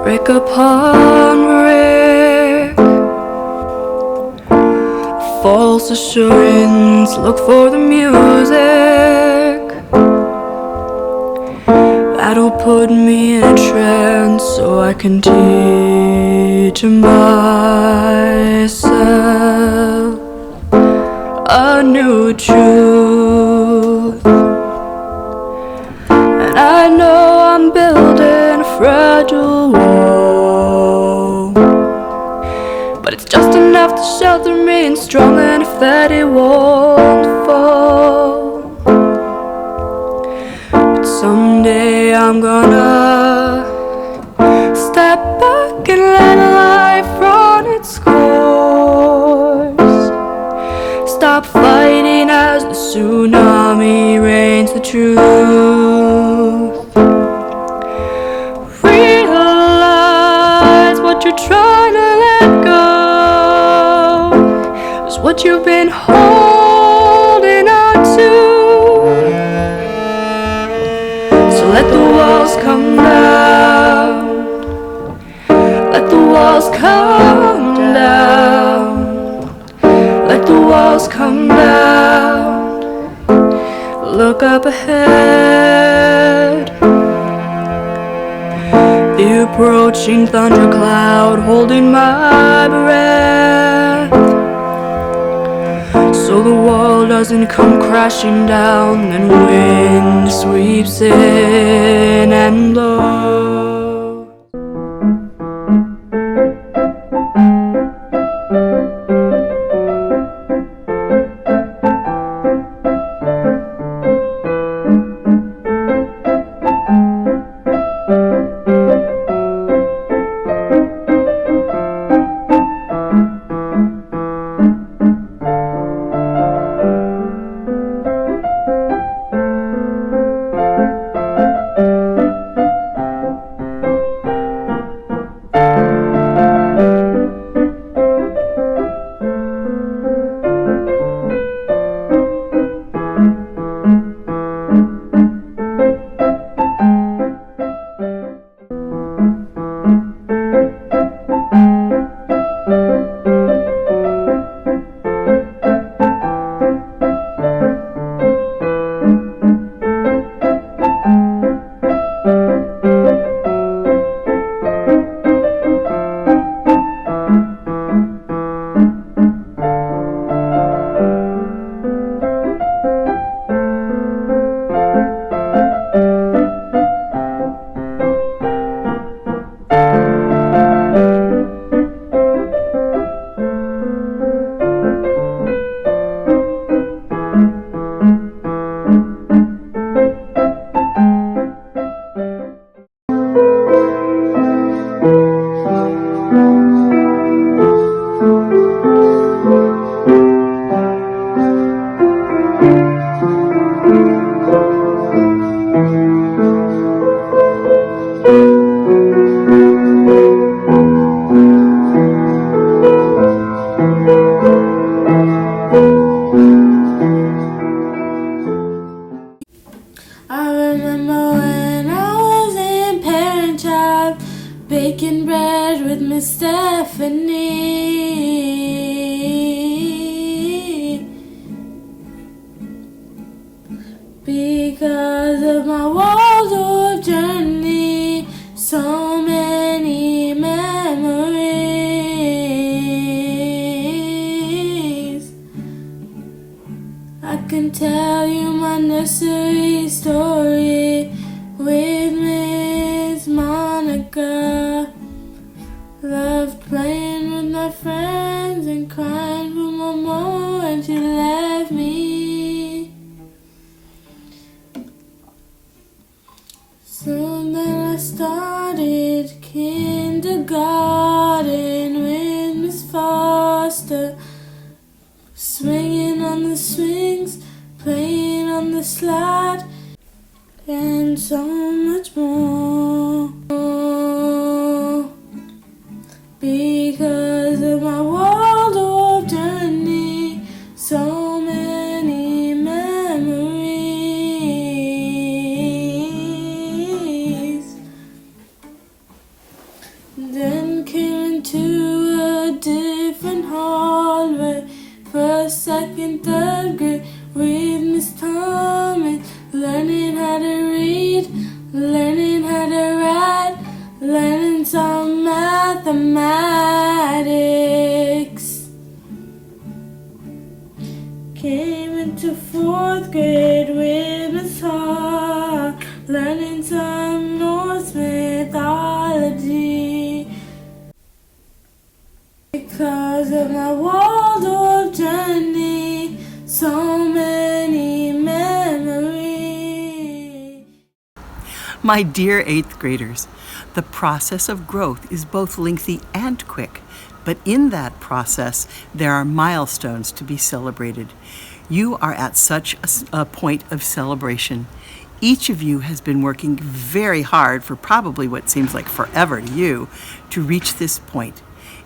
brick upon brick. False assurance, look for the music that'll put me in a trance so I can teach myself a new truth. And I know I'm building a fragile wall, but it's just enough to shelter me and strong enough that it won't fall. But someday I'm gonna step back and let life run its course. Stop fighting as the tsunami rains the truth. Realize what you're trying to let go is what you've been holding on to. So let the walls come down. Let the walls come down. Let the walls come down. Look up ahead. The approaching thundercloud holding my breath, so the wall doesn't come crashing down and wind sweeps in and blows. Baking bread with Miss Stephanie. Because of my Waldorf journey, so many memories. I can tell you my nursery story with Miss Monica. Loved playing with my friends and crying for Mama when she left me. So then I started kindergarten with Miss Foster, swinging on the swings, playing on the slide, and so much more. Because of my Waldorf journey, so many memories. mathematics. Came into 4th grade with Miss Hart, learning some Norse mythology. Because of my Waldorf journey, so many memories. My dear 8th graders, the process of growth is both lengthy and quick, but in that process, there are milestones to be celebrated. You are at such a point of celebration. Each of you has been working very hard for probably what seems like forever to you to reach this point,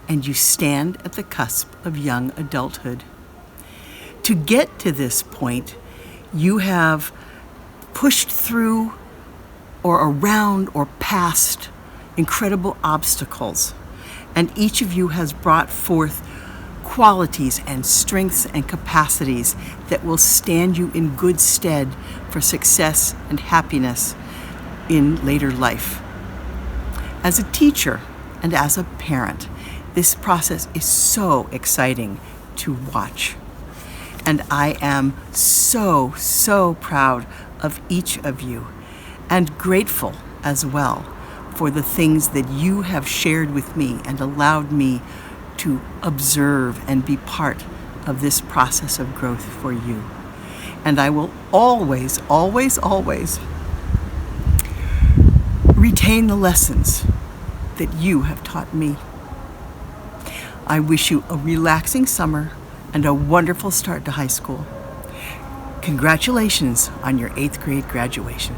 and you stand at the cusp of young adulthood. To get to this point, you have pushed through or around or past incredible obstacles, and each of you has brought forth qualities and strengths and capacities that will stand you in good stead for success and happiness in later life. As a teacher and as a parent, this process is so exciting to watch. And I am so, so proud of each of you and grateful as well for the things that you have shared with me and allowed me to observe and be part of this process of growth for you. And I will always, always, always retain the lessons that you have taught me. I wish you a relaxing summer and a wonderful start to high school. Congratulations on your 8th grade graduation.